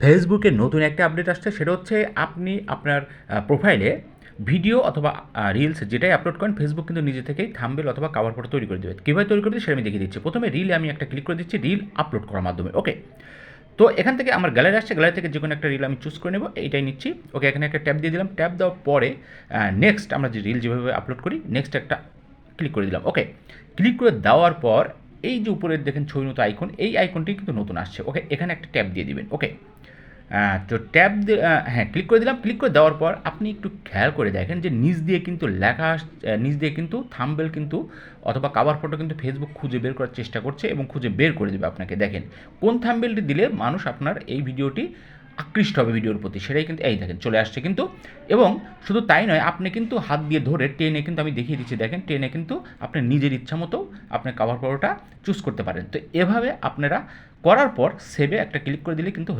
ফেসবুকে নতুন একটা আপডেট আসছে, সেটা হচ্ছে আপনি আপনার প্রোফাইলে ভিডিও অথবা রিলস যেটাই আপলোড করেন, ফেসবুক কিন্তু নিজে থেকেই থাম্বনেল অথবা কভার ফটো তৈরি করে দেবে। কীভাবে তৈরি করে দিচ্ছে সেটা আমি দেখিয়ে দিচ্ছি। প্রথমে রিলে আমি একটা ক্লিক করে দিচ্ছি, রিল আপলোড করার মাধ্যমে। ওকে, তো এখান থেকে আমার গ্যালারি আসছে, গ্যালারি থেকে যে কোনো একটা রিল আমি চুজ করে নেব, এইটাই নিচ্ছি। ওকে, এখানে একটা ট্যাব দিয়ে দিলাম। ট্যাব দেওয়ার পরে নেক্সট আমরা যে রিল যেভাবে আপলোড করি, নেক্সট একটা ক্লিক করে দিলাম। ওকে, ক্লিক করে দেওয়ার পর এই যে উপরের দেখেন ছবির মতো আইকন, এই আইকনটি কিন্তু নতুন আসছে। ওকে, এখানে একটা ট্যাব দিয়ে দিবেন। ওকে, তো ট্যাব হ্যাঁ, ক্লিক করে দিলাম। ক্লিক করে দেওয়ার পর আপনি একটু খেয়াল করে দেখেন যে নিচ দিয়ে কিন্তু লেখা নিচ দিয়ে কিন্তু থাম্বনেল কিন্তু অথবা কভার ফটো কিন্তু ফেসবুক খুঁজে বের করার চেষ্টা করছে এবং খুঁজে বের করে দেবে আপনাকে। দেখেন কোন থাম্বনেলটি দিলে মানুষ আপনার এই ভিডিওটি আকৃষ্ট হবে ভিডিওর প্রতি, সেটাই কিন্তু এই দেখেন চলে আসছে কিন্তু। এবং শুধু তাই নয়, আপনি কিন্তু হাত দিয়ে ধরে টেনে কিন্তু আমি দেখিয়ে দিচ্ছি, দেখেন টেনে কিন্তু আপনি নিজের ইচ্ছা মতো আপনি কভার ফটোটা চুজ করতে পারেন। তো এভাবে আপনারা করার পর সেভে একটা ক্লিক করে দিলে কিন্তু